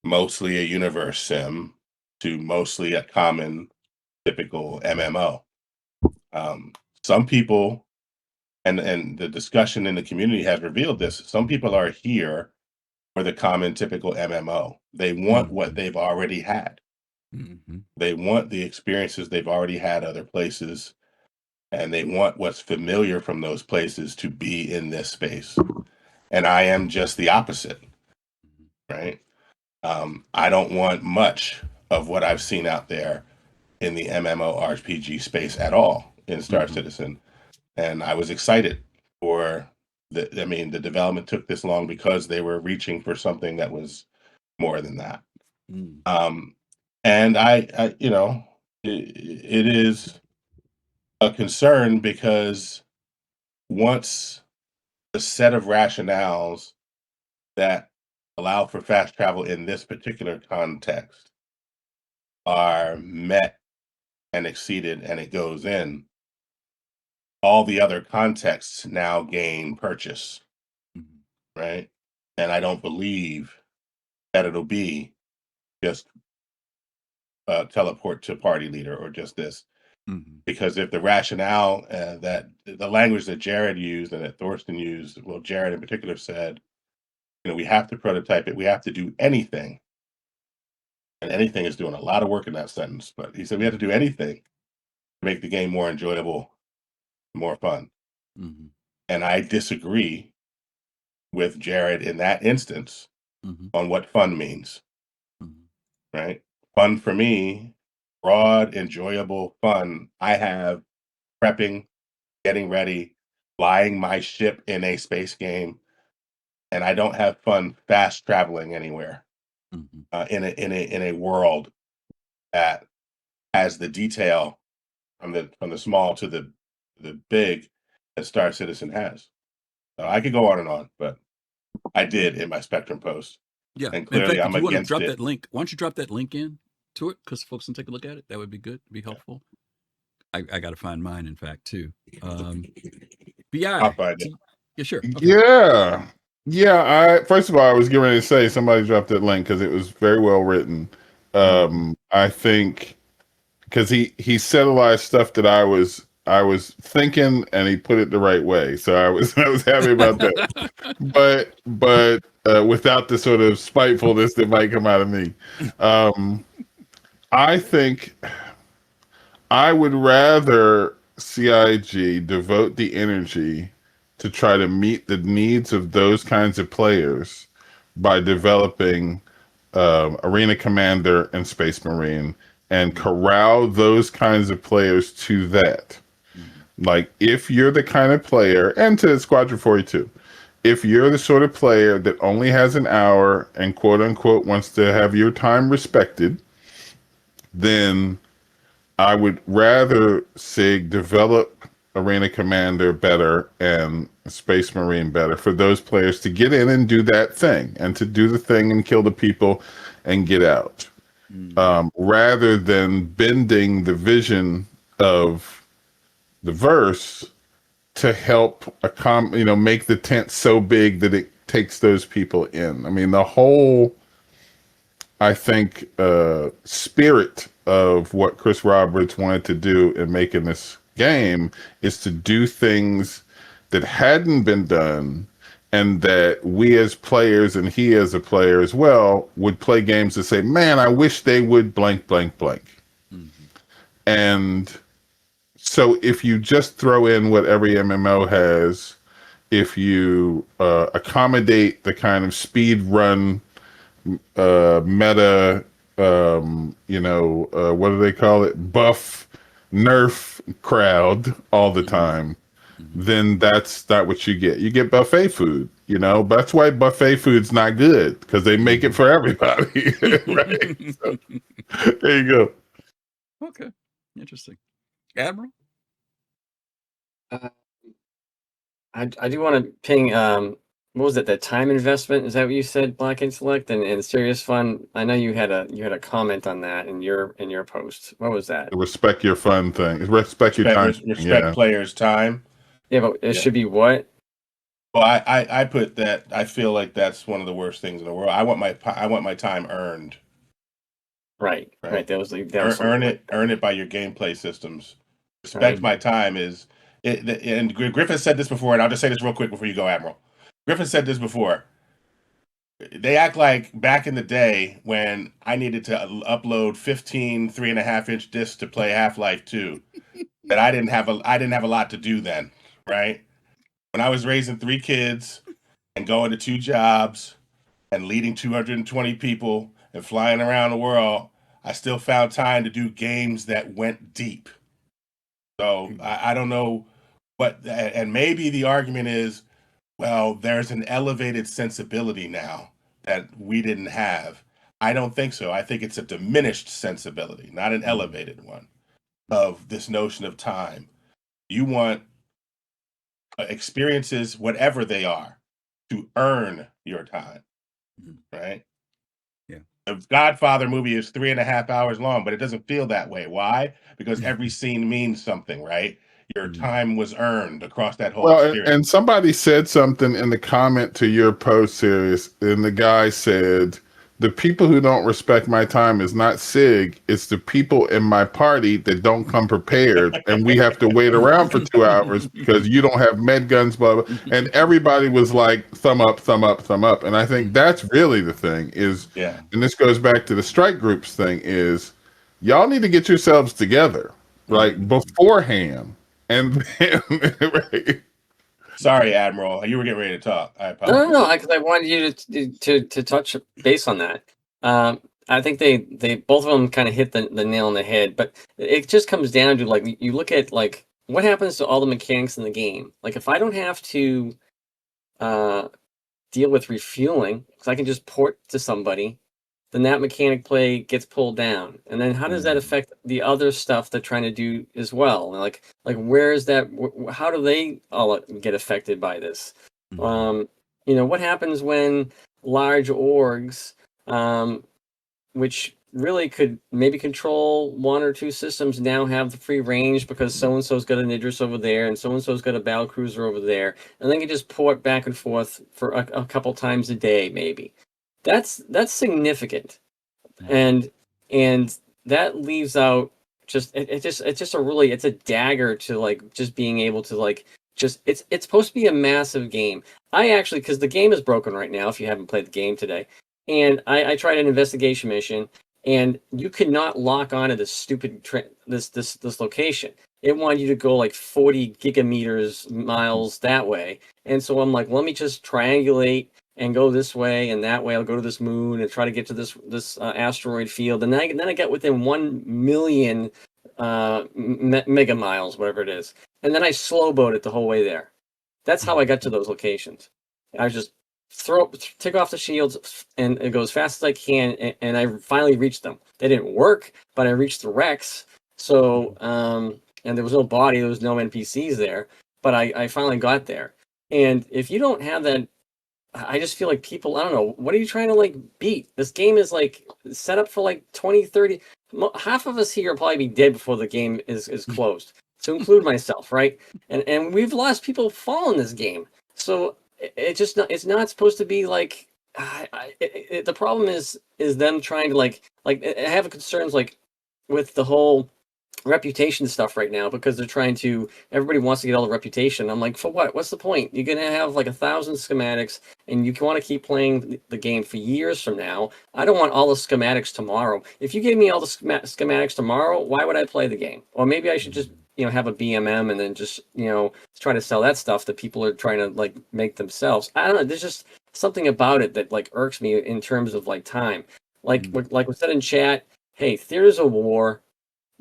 mostly a universe sim to mostly a common, typical MMO. Some people, and the discussion in the community has revealed this, some people are here for the common, typical MMO. They want what they've already had. They want the experiences they've already had other places, and they want what's familiar from those places to be in this space. And I am just the opposite, right? I don't want much of what I've seen out there in the MMORPG space at all in Star Citizen. And I was excited for the development took this long because they were reaching for something that was more than that. And I it is a concern because once the set of rationales that allow for fast travel in this particular context are met and exceeded and it goes in, all the other contexts now gain purchase, right? And I don't believe that it'll be just teleport to party leader or just this. Because if the rationale that the language that Jared used and that Thorsten used, well, Jared in particular said, we have to prototype it. We have to do anything. And anything is doing a lot of work in that sentence. But he said we have to do anything to make the game more enjoyable, more fun. And I disagree with Jared in that instance on what fun means. Right? Fun for me, broad, enjoyable fun. I have prepping, getting ready, flying my ship in a space game, and I don't have fun fast traveling anywhere in a world that has the detail from the small to the big that Star Citizen has. So I could go on, but I did in my Spectrum post. Yeah, and clearly in fact, I'm if you want to against drop it. that link, why don't you drop that link in to it because folks can take a look at it? That would be good, be helpful. I got to find mine, in fact, too. BI. I'll find it. Yeah, sure. Okay. Yeah. First of all, I was getting ready to say somebody dropped that link because it was very well written. I think because he said a lot of stuff that I was thinking, and he put it the right way. So I was happy about that. but without the sort of spitefulness that might come out of me, I think I would rather CIG devote the energy to try to meet the needs of those kinds of players by developing Arena Commander and Space Marine and corral those kinds of players to that. Like, if you're the kind of player, and to Squadron 42, if you're the sort of player that only has an hour and quote unquote wants to have your time respected, then I would rather SIG develop Arena Commander better and Space Marine better for those players to get in and do that thing and to do the thing and kill the people and get out. Rather than bending the vision of the verse to help make the tent so big that it takes those people in. I mean, the whole, I think, spirit of what Chris Roberts wanted to do in making this game is to do things that hadn't been done, and that we as players and he as a player as well would play games to say, man, I wish they would blank, blank, blank. And so if you just throw in what every MMO has, if you accommodate the kind of speed run meta, what do they call it? Buff, nerf crowd all the time, then that's not what you get. You get buffet food, That's why buffet food's not good, because they make it for everybody, right? So, there you go. Okay, interesting. Admiral? I do want to ping, what was it, the time investment? Is that what you said, Black Intellect and SeriousFun? I know you had a comment on that in your post. What was that? The respect your fun thing. Respect your time. Respect players' time. Yeah, but it should be what? Well, I put that. I feel like that's one of the worst things in the world. I want my time earned. Right. That was earn it by your gameplay systems. Respect my time is it. And Griffin said this before, and I'll just say this real quick before you go, Admiral. Griffin said this before. They act like back in the day when I needed to upload 15 3.5-inch discs to play Half-Life 2, that I didn't have a lot to do then, right? When I was raising 3 kids and going to 2 jobs and leading 220 people and flying around the world, I still found time to do games that went deep. So I don't know what, and maybe the argument is, well, there's an elevated sensibility now that we didn't have. I don't think so. I think it's a diminished sensibility, not an elevated one, of this notion of time. You want experiences, whatever they are, to earn your time, right? Yeah. The Godfather movie is 3.5 hours long, but it doesn't feel that way. Why? Because every scene means something, right? Your time was earned across that whole Well, experience. and somebody said something in the comment to your post, Serious, and the guy said, the people who don't respect my time is not SIG, it's the people in my party that don't come prepared, and we have to wait around for 2 hours because you don't have med guns, blah, blah. And everybody was like, thumb up, thumb up, thumb up. And I think that's really the thing is, and this goes back to the strike groups thing, is y'all need to get yourselves together, like beforehand. And then, right. Sorry, Admiral, you were getting ready to talk. I apologize. No, because I wanted you to touch base on that. I think they both of them kind of hit the nail on the head, but it just comes down to like you look at like what happens to all the mechanics in the game. Like if I don't have to deal with refueling, because I can just port to somebody, then that mechanic play gets pulled down. And then how does that affect the other stuff they're trying to do as well? Like where is that? How do they all get affected by this? You know, what happens when large orgs, which really could maybe control one or two systems, now have the free range because so-and-so's got an Idris over there and so-and-so's got a battle cruiser over there, and they can just port back and forth for a couple times a day, maybe. That's significant, and that leaves out it's a dagger to like just being able to like just it's supposed to be a massive game. I actually, because the game is broken right now, if you haven't played the game today, and I tried an investigation mission, and you could not lock onto this stupid this location. It wanted you to go like 40 gigameters miles that way, and so I'm like, let me just triangulate and go this way and that way. I'll go to this moon and try to get to this asteroid field, and then I get within 1 million mega miles, whatever it is, and then I slow boat it the whole way there. That's how I got to those locations. I just take off the shields and go as fast as I can, and I finally reached them. They didn't work, but I reached the wrecks. So and there was no body, there was no NPCs there, but I finally got there. And if you don't have that, I just feel like people, I don't know, what are you trying to like beat? This game is like set up for like 20, 30. Half of us here will probably be dead before the game is closed, to include myself, right? And we've lost people fall in this game. So it's not supposed to be like, the problem is them trying to like I have concerns like with the whole reputation stuff right now, because they're trying to, everybody wants to get all the reputation. I'm like, for what? What's the point? You're gonna have like 1,000 schematics and you want to keep playing the game for years from now. I don't want all the schematics tomorrow. If you gave me all the schematics tomorrow, why would I play the game? Or maybe I should just have a BMM and then just try to sell that stuff that people are trying to like make themselves. I don't know, there's just something about it that like irks me in terms of like time. Like we said in chat, hey, theaters of war,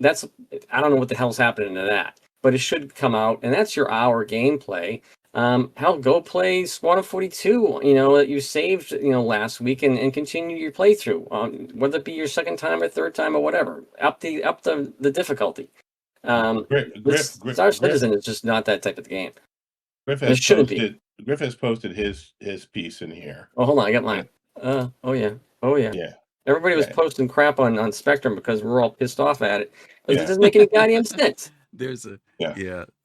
I don't know what the hell's happening to that, but it should come out, and that's your hour gameplay. Hell, go play Squadron 42, that you saved, last week, and continue your playthrough, whether it be your second time or third time or whatever. Up the difficulty. Star Citizen is just not that type of game. Griff has posted his piece in here. Oh, hold on, I got mine. Oh yeah. Yeah. Everybody was posting crap on Spectrum because we're all pissed off at it. Because it doesn't make any goddamn sense. There's a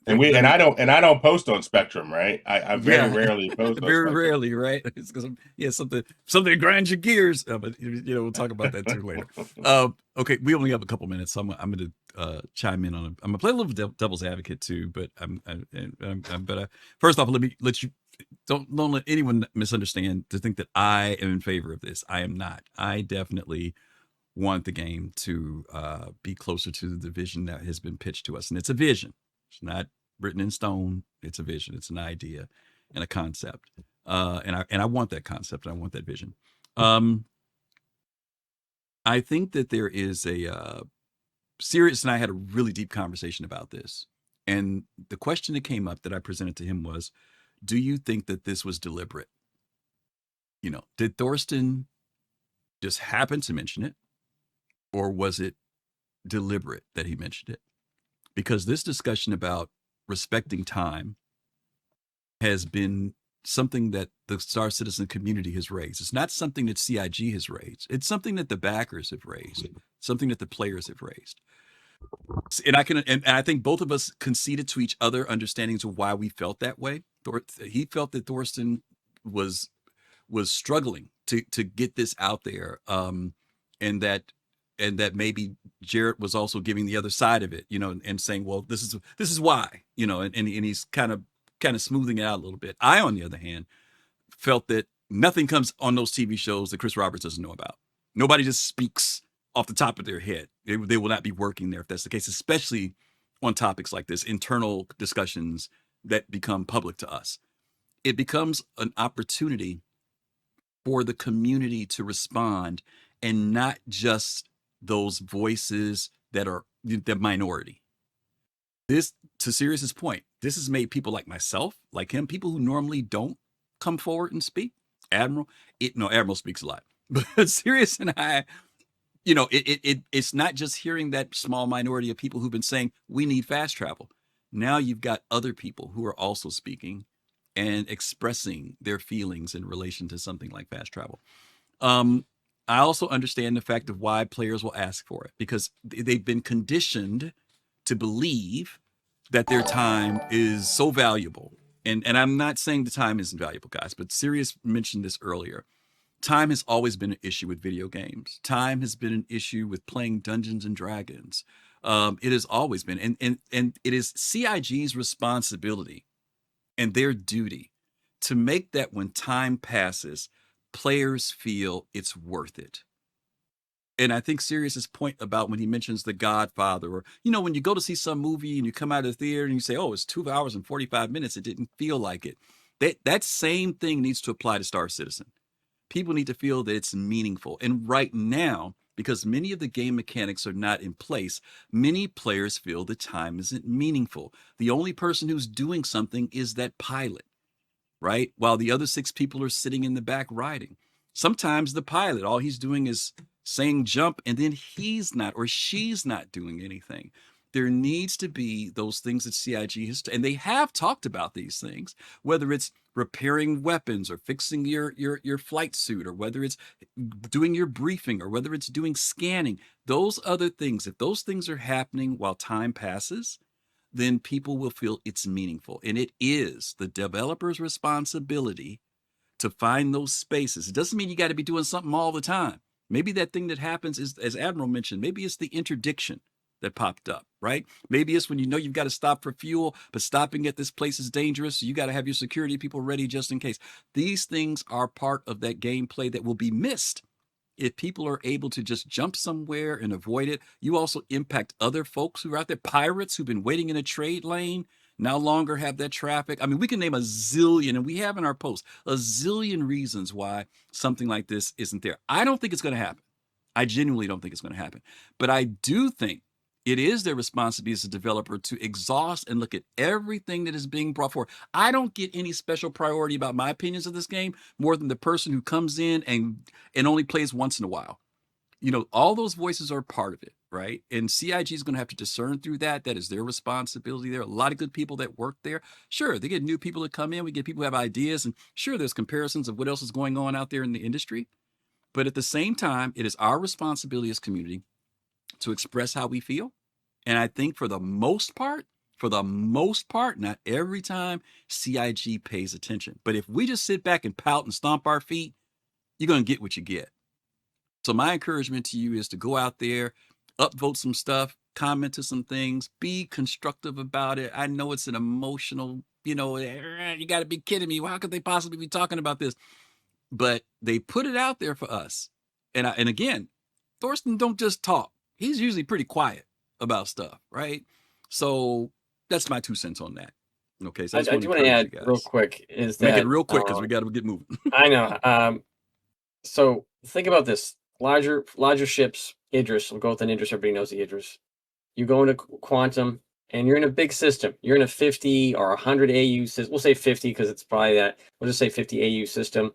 And I don't post on Spectrum, right? I very rarely post on very Spectrum. Rarely, right? It's because something that grinds your gears. But we'll talk about that too later. Okay, we only have a couple minutes, so I'm going to chime in on it. I'm going to play a little devil's advocate too, but first off, let you don't let anyone misunderstand to think that I am in favor of this. I am not. I definitely want the game to be closer to the vision that has been pitched to us, and it's a vision. It's not written in stone. It's a vision. It's an idea and a concept. And I want that concept. And I want that vision. I think that there is a Sirius and I had a really deep conversation about this. And the question that came up that I presented to him was, do you think that this was deliberate? Did Thorsten just happen to mention it? Or was it deliberate that he mentioned it? Because this discussion about respecting time has been something that the Star Citizen community has raised. It's not something that CIG has raised. It's something that the backers have raised, something that the players have raised. And I think both of us conceded to each other understandings of why we felt that way. He felt that Thorsten was struggling to get this out there, and that maybe Jarrett was also giving the other side of it, and saying, well, this is why, and he's kind of smoothing it out a little bit. I, on the other hand, felt that nothing comes on those TV shows that Chris Roberts doesn't know about. Nobody just speaks off the top of their head. They will not be working there if that's the case, especially on topics like this, internal discussions that become public to us. It becomes an opportunity for the community to respond, and not just those voices that are the minority. This, to Sirius's point, this has made people like myself, like him, people who normally don't come forward and speak. Admiral speaks a lot, but Sirius and I, it's not just hearing that small minority of people who've been saying we need fast travel. Now you've got other people who are also speaking and expressing their feelings in relation to something like fast travel. I also understand the fact of why players will ask for it, because they've been conditioned to believe that their time is so valuable. And I'm not saying the time isn't valuable, guys, but Sirius mentioned this earlier. Time has always been an issue with video games. Time has been an issue with playing Dungeons and Dragons. It has always been. And it is CIG's responsibility and their duty to make that when time passes, players feel it's worth it. And I think Sirius's point about when he mentions The Godfather, or, when you go to see some movie and you come out of the theater and you say, oh, it's 2 hours and 45 minutes, it didn't feel like it. That same thing needs to apply to Star Citizen. People need to feel that it's meaningful. And right now, because many of the game mechanics are not in place, many players feel the time isn't meaningful. The only person who's doing something is that pilot, right? While the other 6 people are sitting in the back riding. Sometimes the pilot, all he's doing is saying jump, and then he's not, or she's not doing anything. There needs to be those things that CIG has, and they have talked about these things, whether it's repairing weapons or fixing your flight suit, or whether it's doing your briefing, or whether it's doing scanning. Those other things, if those things are happening while time passes, then people will feel it's meaningful. And it is the developer's responsibility to find those spaces. It doesn't mean you got to be doing something all the time. Maybe that thing that happens is, as Admiral mentioned, maybe it's the interdiction that popped up, right? Maybe it's when you've got to stop for fuel, but stopping at this place is dangerous. So you got to have your security people ready just in case. These things are part of that gameplay that will be missed if people are able to just jump somewhere and avoid it. You also impact other folks who are out there. Pirates who've been waiting in a trade lane no longer have that traffic. I mean, we can name a zillion, and we have in our post, a zillion reasons why something like this isn't there. I don't think it's going to happen. I genuinely don't think it's going to happen. But I do think it is their responsibility as a developer to exhaust and look at everything that is being brought forward. I don't get any special priority about my opinions of this game more than the person who comes in and only plays once in a while. All those voices are part of it, right? And CIG is going to have to discern through that. That is their responsibility. There are a lot of good people that work there. Sure, they get new people that come in. We get people who have ideas. And sure, there's comparisons of what else is going on out there in the industry. But at the same time, it is our responsibility as community to express how we feel. And I think for the most part, not every time, CIG pays attention. But if we just sit back and pout and stomp our feet, you're going to get what you get. So my encouragement to you is to go out there, upvote some stuff, comment to some things, be constructive about it. I know it's an emotional, you got to be kidding me. How could they possibly be talking about this? But they put it out there for us. And again, Thorsten don't just talk. He's usually pretty quiet about stuff, right? So that's my 2 cents on that. Okay, so I do want to add real quick is that make it real quick because we got to get moving. I know. So think about this. larger ships. Idris, we'll go with an Idris. Everybody knows the Idris. You go into Quantum, and you're in a big system. You're in a 50 or 100 AU system. We'll say 50 because it's probably that. We'll just say 50 AU system.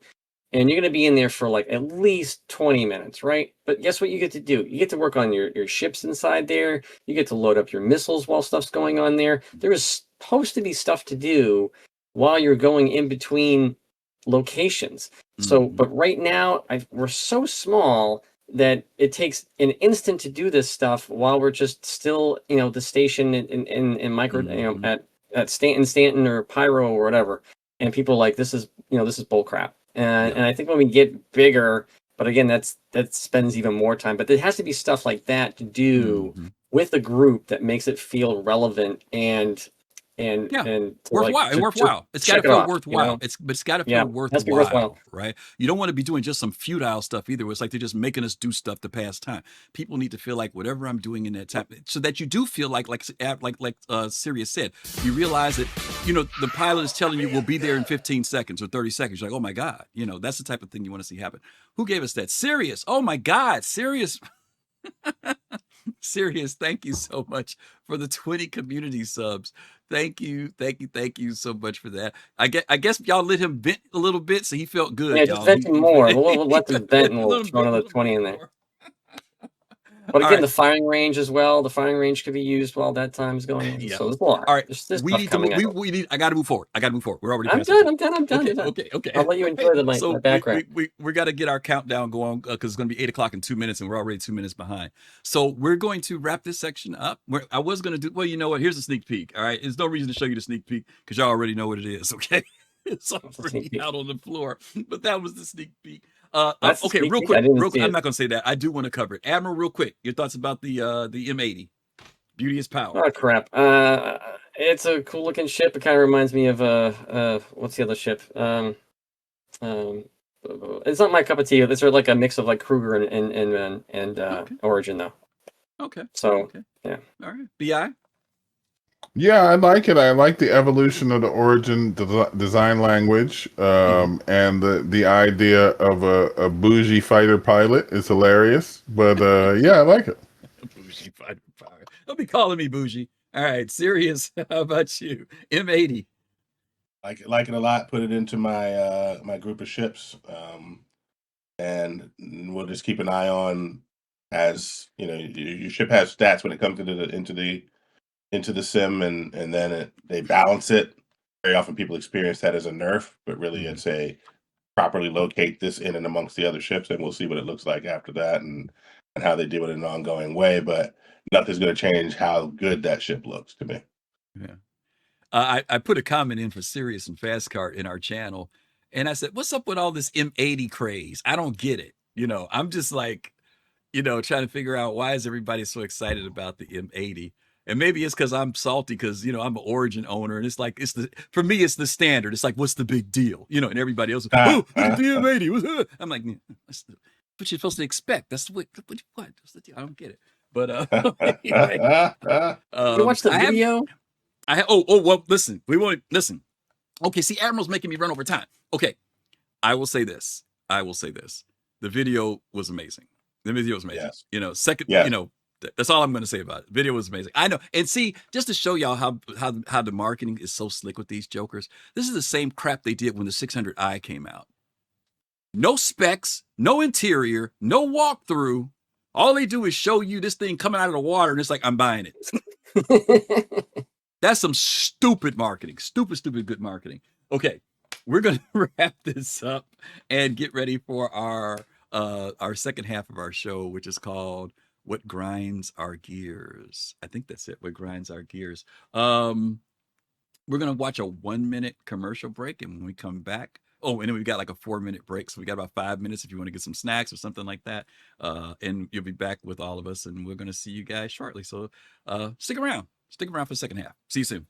And you're going to be in there for like at least 20 minutes, right? But guess what you get to do? You get to work on your ships inside there. You get to load up your missiles while stuff's going on there. There is supposed to be stuff to do while you're going in between locations. So, but right now, we're so small that it takes an instant to do this stuff while we're just still, the station in micro, at Stanton or Pyro or whatever. And people are like, this is bull crap. And I think when we get bigger, but again, that spends even more time. But there has to be stuff like that to do with a group that makes it feel relevant and worthwhile. It's got to feel worthwhile. It's got to feel worthwhile, right? You don't want to be doing just some futile stuff either. It's like they're just making us do stuff to pass time. People need to feel like whatever I'm doing in that time, so that you do feel like Sirius said, you realize that the pilot is telling you we'll be there in 15 seconds or 30 seconds. You're like, oh my God, that's the type of thing you want to see happen. Who gave us that? Sirius. Oh my God, Sirius. Sirius, thank you so much for the 20 community subs. Thank you so much for that. I guess y'all let him vent a little bit, so he felt good. Yeah, just vent him more. We'll let them vent, and we'll throw another 20 in there. But again, the firing range as well. The firing range could be used while that time is going on. Yeah. So there's a lot. All right, there's we need to move. I got to move forward. We're already. I'm done. Okay. I'll let you enjoy my background. We got to get our countdown going because it's going to be 8 o'clock in 2 minutes, and we're already 2 minutes behind. So we're going to wrap this section up. I was going to do. Well, you know what? Here's a sneak peek. All right, there's no reason to show you the sneak peek because y'all already know what it is. Okay, it's already out on the floor. But that was the sneak peek. Okay, real quick. I'm not going to say that. I do want to cover it. Admiral, real quick, your thoughts about the M80? Beauty is power. Oh crap! It's a cool looking ship. It kind of reminds me of what's the other ship? It's not my cup of tea. It's sort of like a mix of like Kruger and Origin though. Okay. So yeah. All right. BI. Yeah, I like it. I like the evolution of the Origin design language, and the idea of a bougie fighter pilot is hilarious. But yeah, I like it. Bougie fighter pilot. Don't be calling me bougie. All right, Sirius. How about you? M80. Like it a lot. Put it into my my group of ships, and we'll just keep an eye on as your ship has stats when it comes into the sim, and then they balance it. Very often people experience that as a nerf, but really it's a properly locate this in and amongst the other ships, and we'll see what it looks like after that and how they do it in an ongoing way. But nothing's going to change how good that ship looks to me. Yeah. I put a comment in for Serious and Fast Cart in our channel, and I said, what's up with all this M80 craze? I don't get it. I'm just like, trying to figure out why is everybody so excited about the M80? And maybe it's because I'm salty because, I'm an Origin owner. And it's like, for me, it's the standard. It's like, what's the big deal? And everybody else, oh, look at the M80. I'm like, that's what you're supposed to expect. That's what? What's the deal? I don't get it. But anyway, you watch the video? Well, listen, we won't listen. Okay, see, Admiral's making me run over time. Okay, I will say this. The video was amazing. Yes. That's all I'm going to say about it. Video was amazing. I know. And see, just to show y'all how the marketing is so slick with these jokers, this is the same crap they did when the 600i came out. No specs, no interior, no walkthrough. All they do is show you this thing coming out of the water, and it's like, I'm buying it. That's some stupid marketing. Stupid good marketing. Okay, we're going to wrap this up and get ready for our second half of our show, which is called What Grinds Our Gears. I think that's it. What Grinds Our Gears. We're going to watch a 1 minute commercial break. And when we come back, and then we've got like a 4 minute break. So we got about 5 minutes if you want to get some snacks or something like that. And you'll be back with all of us, and we're going to see you guys shortly. So stick around. Stick around for the second half. See you soon.